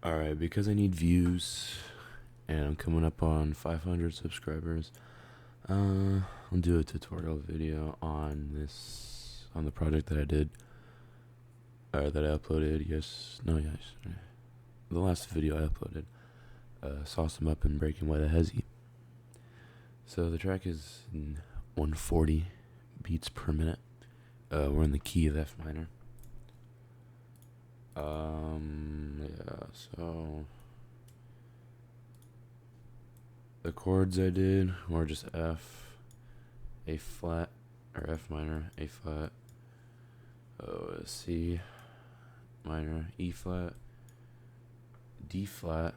Alright, because I need views and I'm coming up on 500 subscribers, I'll do a tutorial video on on the project that I did, or that I uploaded, the last video I uploaded, Sauce 'em Up and Breaking with a hesi. So the track is in 140 beats per minute. We're in the key of F minor. Yeah, so the chords I did were just F, A flat, or F minor, A flat, C minor, E flat, D flat,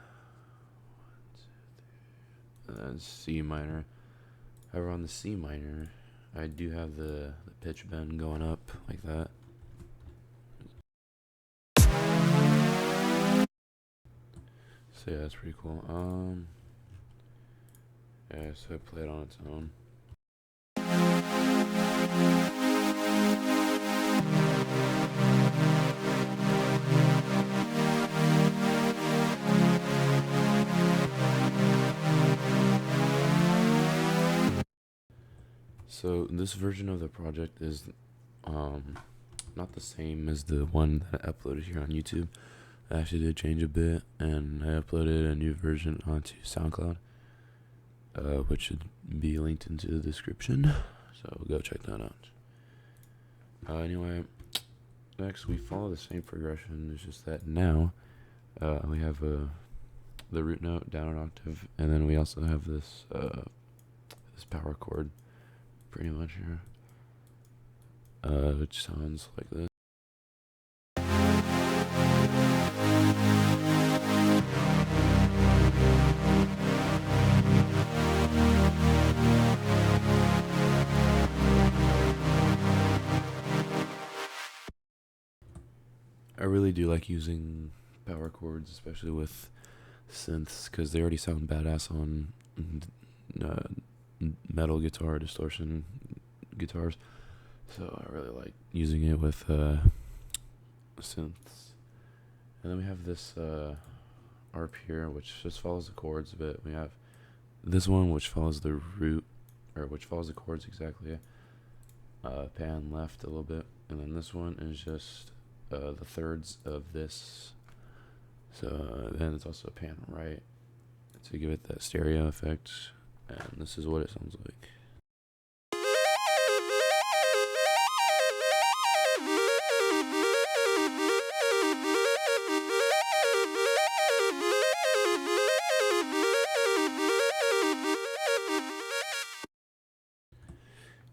and then C minor. However, on the C minor, I do have the pitch bend going up like that. So yeah, that's pretty cool. Yeah, so I play it on its own. So this version of the project is not the same as the one that I uploaded here on YouTube. I actually did change a bit, and I uploaded a new version onto SoundCloud, which should be linked into the description. So go check that out. Anyway, next we follow the same progression. It's just that now we have the root note down an octave, and then we also have this this power chord, pretty much here, which sounds like this. I really do like using power chords, especially with synths, because they already sound badass on uh, metal guitar distortion guitars. So I really like using it with synths. And then we have this arp here, which just follows the chords a bit. We have this one, which follows the root, or which follows the chords exactly. Pan left a little bit, and then this one is just the thirds of this. So then it's also a pan right to give it that stereo effect, and this is what it sounds like.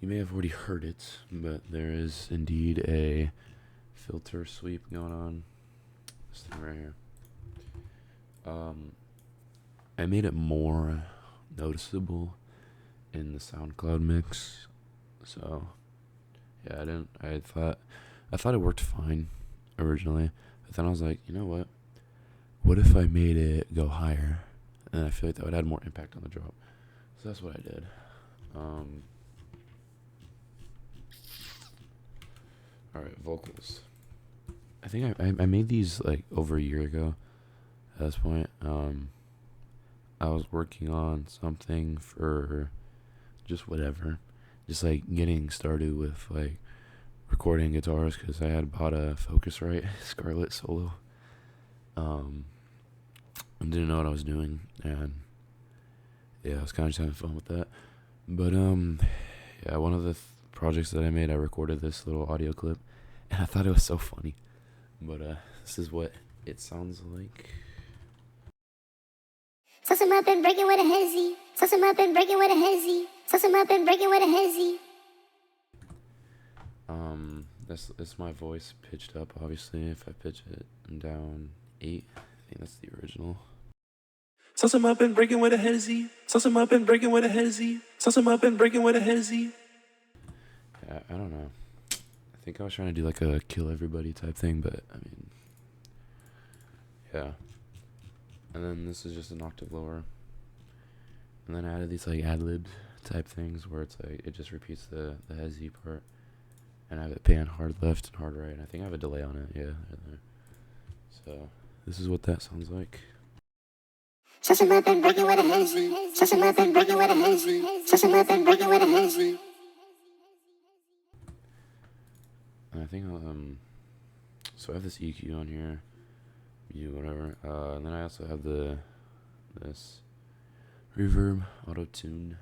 You may have already heard it, but there is indeed a filter sweep going on. This thing right here. I made it more noticeable in the SoundCloud mix. So yeah, I thought it worked fine originally, but then I was like, you know what? What if I made it go higher? And I feel like that would add more impact on the drop. So that's what I did. Alright, vocals. I think I made these like over a year ago at this point. I was working on something for just whatever. Just like getting started with like recording guitars, because I had bought a Focusrite Scarlett Solo. I didn't know what I was doing, and yeah, I was kind of just having fun with that. But yeah, one of the projects that I made, I recorded this little audio clip, and I thought it was so funny. But this is what it sounds like. Sauce 'em up and breaking with a hesi. Sauce 'em up and breaking with a hesi. Sauce 'em up and breaking with a hesi. That's my voice pitched up. Obviously, if I pitch it down 8, I think that's the original. Sauce 'em up and breaking with a hesi. Sauce 'em up and breaking with a hesi. Sauce 'em up and breaking with a hesi. Yeah, I don't know. I think I was trying to do like a kill everybody type thing, but I mean, yeah. And then this is just an octave lower. And then I added these like ad-lib type things where it's like it just repeats the hesi part. And I have it pan hard left and hard right. And I think I have a delay on it, yeah. Right there. So this is what that sounds like. Sauce 'em up and break it with a hesi. Sauce 'em up and break it with a hesi. Sauce 'em up and break it with a hesi. And I think so I have this EQ on here, whatever. And then I also have this reverb auto tune,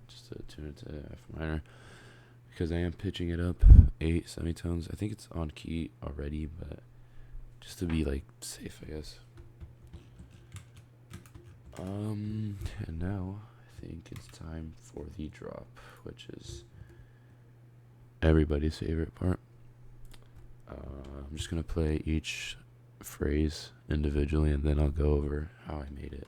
just to tune it to F minor, because I am pitching it up 8 semitones. I think it's on key already, but just to be like safe, I guess. And now I think it's time for the drop, which is everybody's favorite part. I'm just gonna play each phrase individually, and then I'll go over how I made it.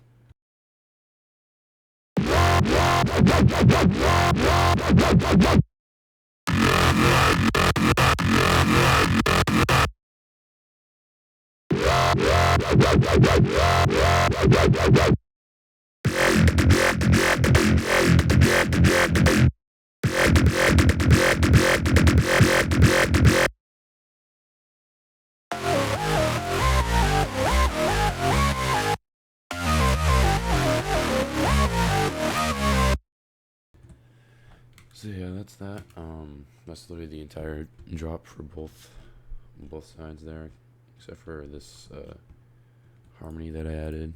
So yeah, that's that. That's literally the entire drop for both sides there, except for this harmony that I added.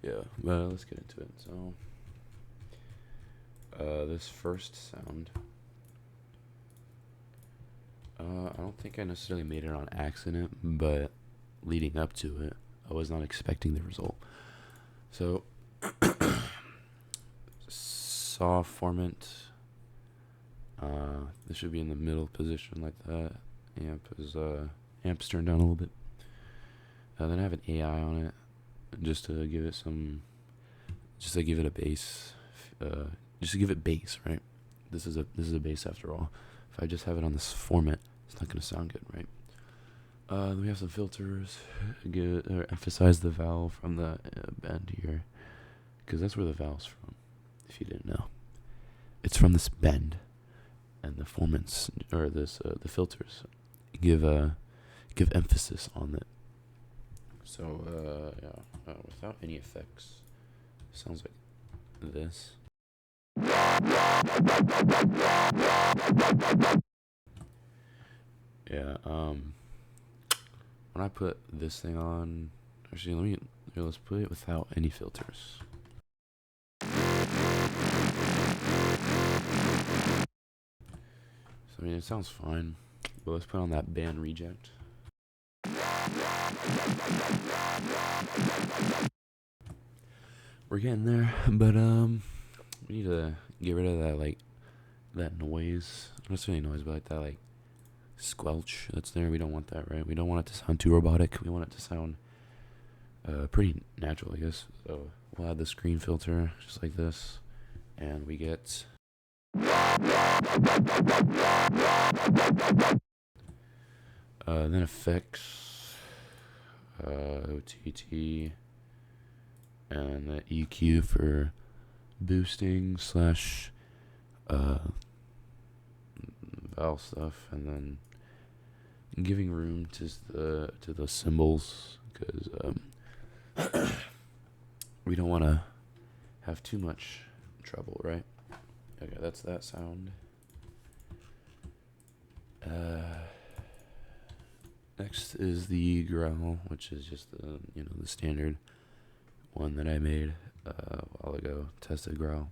Yeah, but let's get into it. So, this first sound, I don't think I necessarily made it on accident, but leading up to it, I was not expecting the result. So, saw formant. This should be in the middle position like that. Amp's turned down a little bit. Then I have an AI on it, just to give it a bass, just to give it bass, right? This is a bass after all. If I just have it on this format, it's not gonna sound good, right? Then we have some filters, emphasize the vowel from the bend here, because that's where the vowel's from, if you didn't know. It's from this bend, and the formants, or the filters, give emphasis on it. So, without any effects, sounds like this. Yeah, when I put this thing on, actually, let's put it without any filters. So, I mean, it sounds fine, but let's put on that band reject. We're getting there, but we need to get rid of that noise. Not necessarily noise, but that squelch that's there. We don't want that, right? We don't want it to sound too robotic. We want it to sound pretty natural, I guess. So we'll add the screen filter just like this, and we get then effects, OTT, and the EQ for boosting slash vowel stuff, and then giving room to the symbols, because we don't want to have too much trouble, right? Okay, that's that sound. Next is the growl, which is just the standard one that I made a while ago. Tested growl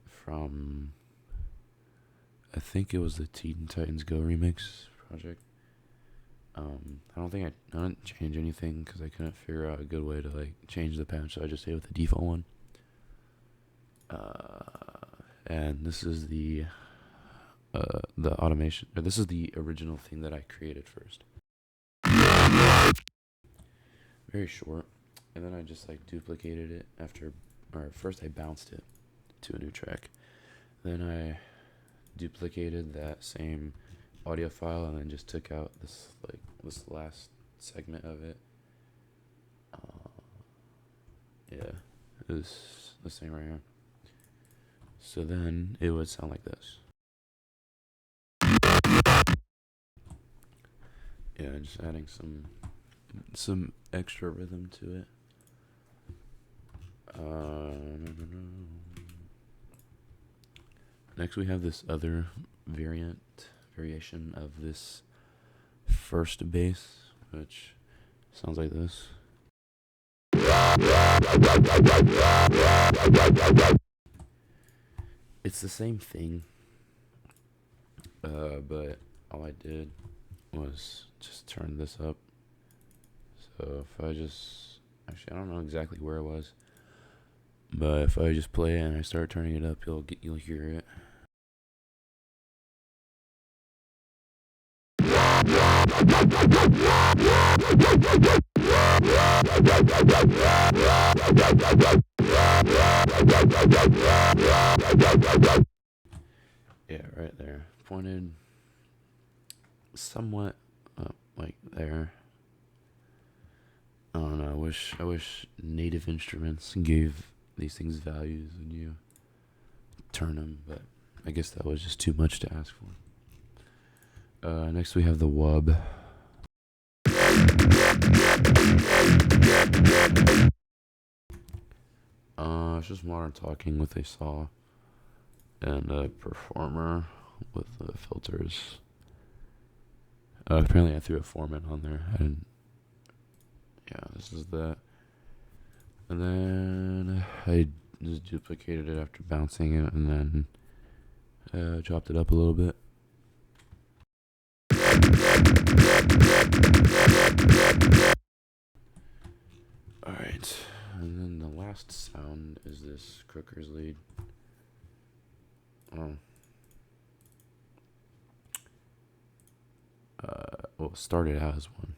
from, I think it was the Teen Titans Go remix project. I didn't change anything because I couldn't figure out a good way to change the patch, so I just stayed with the default one. And this is the automation, or this is the original thing that I created first. Very short, and then I just duplicated it first I bounced it to a new track. Then I duplicated that same audio file and then just took out this last segment of it. Yeah, it was this thing right here. So then it would sound like this. Yeah, just adding some extra rhythm to it. Next we have this other variation of this first bass, which sounds like this. It's the same thing, but all I did was just turn this up. So if I just, actually I don't know exactly where it was, but if I just play it and I start turning it up, you'll hear it. Yeah, right there. Pointed somewhat up, like there. I don't know. I wish native instruments gave these things values when you turn them, but I guess that was just too much to ask for. Next we have the wub. It's just modern talking with a saw and a performer with the filters. Apparently I threw a Foreman on there. Yeah, this is that. And then I just duplicated it after bouncing it, and then chopped it up a little bit. Alright, and then the last sound is this Crooker's lead. Well, it started out as one.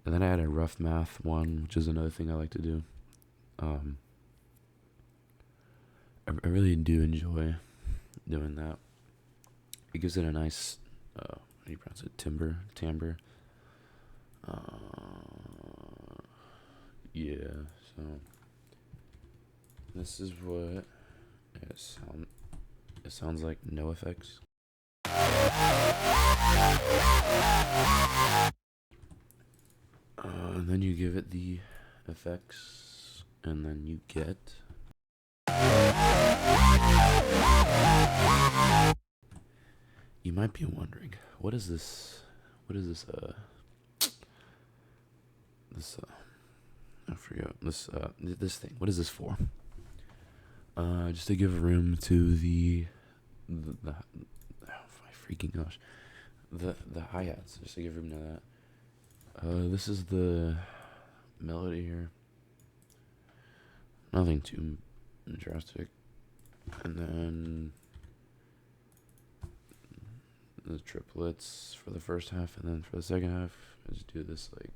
And then I had a rough math one, which is another thing I like to do. I really do enjoy doing that. It gives it a nice, how do you pronounce it? Timbre. Yeah, so this is what it sounds like. No effects. And then you give it the effects, and then you get you might be wondering, what is this I forget this thing. What is this for? Just to give room to the oh my freaking gosh, the hi-hats, just to give room to that. This is the melody here. Nothing too drastic. And then the triplets for the first half, and then for the second half, I just do this, like,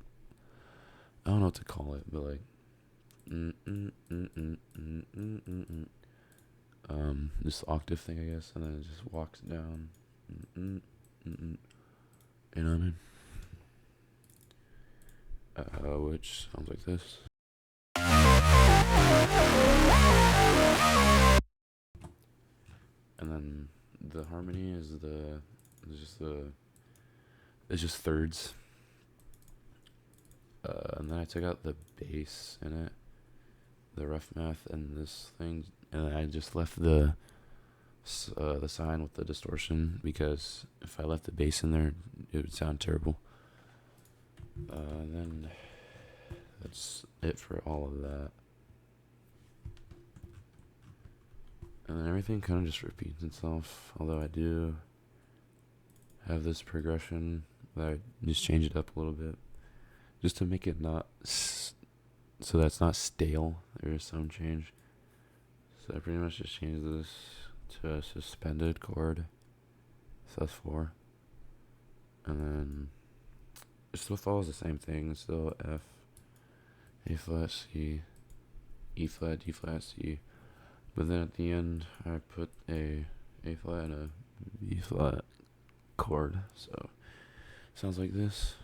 I don't know what to call it, but like, this octave thing, I guess, and then it just walks down, you know what I mean? Which sounds like this. And then the harmony is it's just thirds. And then I took out the bass in it, the rough math, and this thing, and I just left the sign with the distortion, because if I left the bass in there, it would sound terrible. And then that's it for all of that. And then everything kind of just repeats itself, although I do have this progression that I just change it up a little bit, just to make it not so that's not stale. There is some change. So I pretty much just changed this to a suspended chord, sus4, and then it still follows the same thing. It's still F, A flat, C, E flat, D flat, C. But then at the end, I put a flat and a B flat chord. So sounds like this.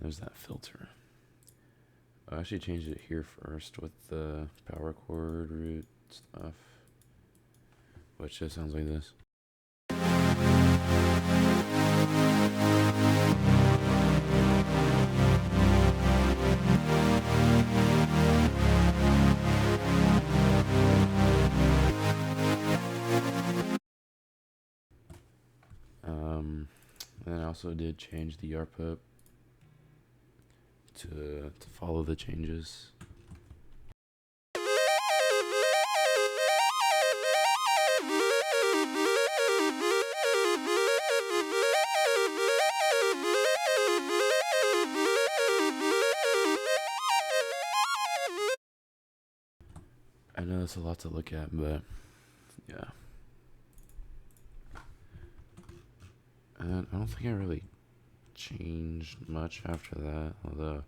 there's that filter. I actually changed it here first with the power chord root stuff, which just sounds like this. And I also did change the arp to follow the changes. I know it's a lot to look at, but yeah. And I don't think I really changed much after that, although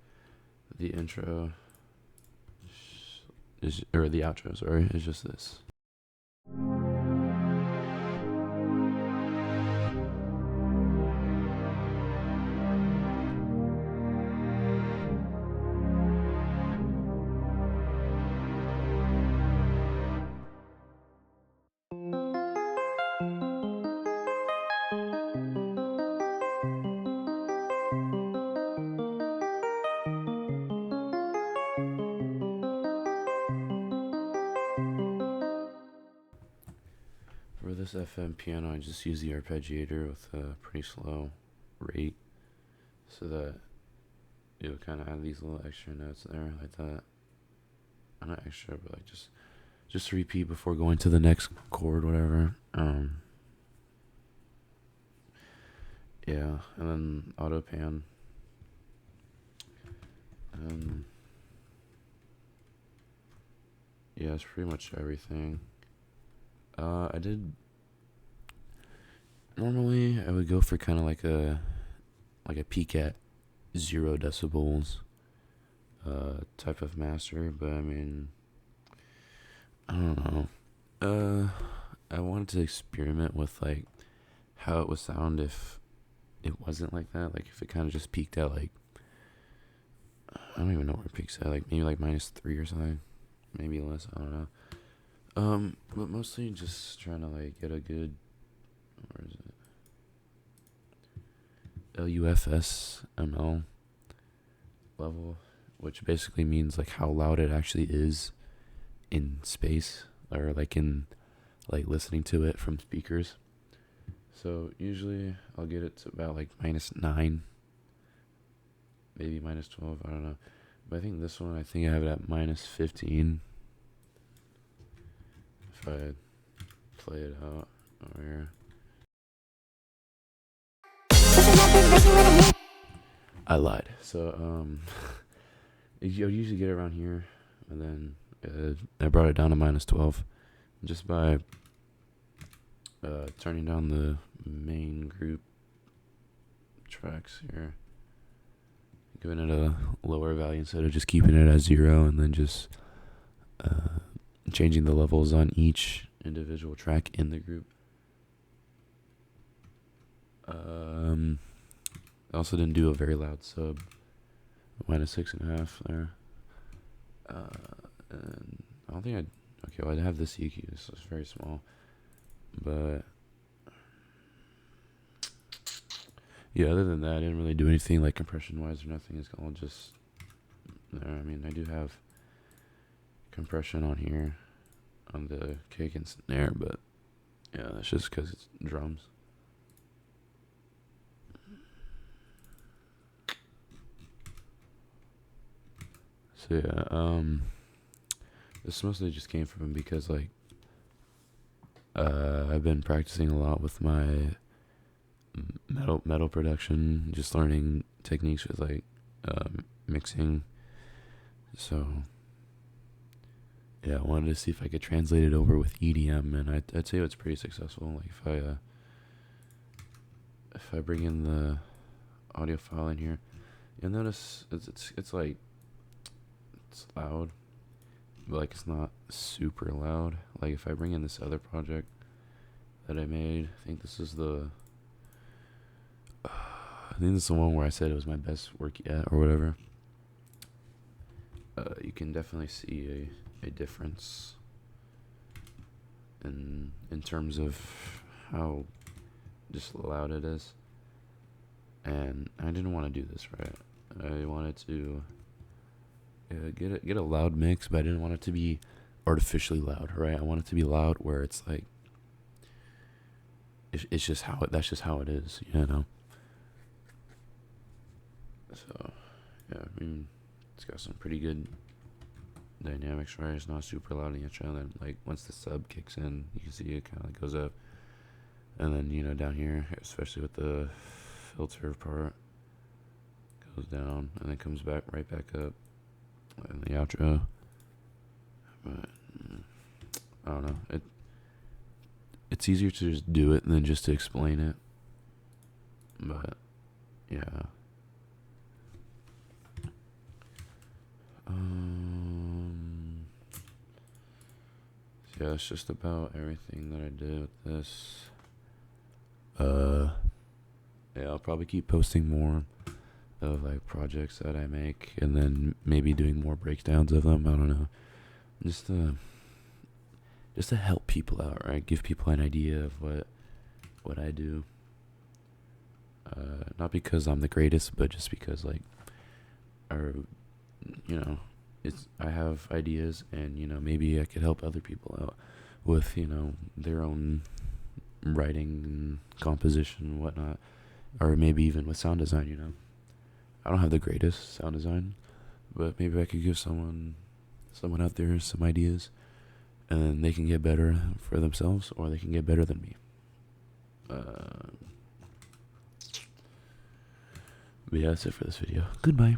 the intro is, or the outro, sorry, is just this. For this FM piano, I just use the arpeggiator with a pretty slow rate, so that it'll kind of add these little extra notes there, like that. Not extra, but like just repeat before going to the next chord, whatever. Yeah, and then auto pan. Yeah, it's pretty much everything. I did. Normally, I would go for kind of like a peak at 0 decibels type of master, but I mean, I don't know. I wanted to experiment with like how it would sound if it wasn't like that. Like if it kind of just peaked at like, I don't even know where it peaks at. Like maybe like -3 or something, maybe less. I don't know. But mostly just trying to like get a good, where is it? LUFS/ML level, which basically means like how loud it actually is in space, or like in like listening to it from speakers. So usually I'll get it to about like -9, maybe -12, I don't know. But I think this one, I think I have it at -15. If I play it out over here. I lied. So, you'll usually get it around here, and then I brought it down to -12 just by turning down the main group tracks here, giving it a lower value instead of just keeping it at 0, and then just changing the levels on each individual track in the group. I also didn't do a very loud sub, -6.5 there. And I don't think okay, well, I have this EQ, so it's very small. But yeah, other than that, I didn't really do anything like compression wise or nothing. It's all just there. I mean, I do have compression on here on the kick and snare, but yeah, that's just because it's drums. So yeah, this mostly just came from because like I've been practicing a lot with my metal production, just learning techniques with like mixing. So yeah, I wanted to see if I could translate it over with EDM, and I'd say it's pretty successful. Like if I bring in the audio file in here, you'll notice it's like it's loud, but like it's not super loud. Like if I bring in this other project that I made, I think this is the think this is the one where I said it was my best work yet, or whatever. You can definitely see a difference in terms of how just loud it is. And I didn't want to do this, right? I wanted to get a loud mix, but I didn't want it to be artificially loud, right? I want it to be loud where it's like it's just that's just how it is, you know. So yeah, I mean, it's got some pretty good dynamics, right? It's not super loud in the intro, and then like once the sub kicks in, you can see it kind of like goes up, and then down here, especially with the filter part, goes down and then comes back right back up in the outro. But I don't know, it's easier to just do it than just to explain it. But yeah. So yeah, that's just about everything that I did with this. Yeah, I'll probably keep posting more of like projects that I make, and then maybe doing more breakdowns of them. I don't know, just to help people out, right? Give people an idea of what I do. Not because I'm the greatest, but just because like, I have ideas, and maybe I could help other people out with their own writing and composition and whatnot, or maybe even with sound design. I don't have the greatest sound design, but maybe I could give someone out there some ideas, and they can get better for themselves, or they can get better than me. But yeah, that's it for this video. Goodbye.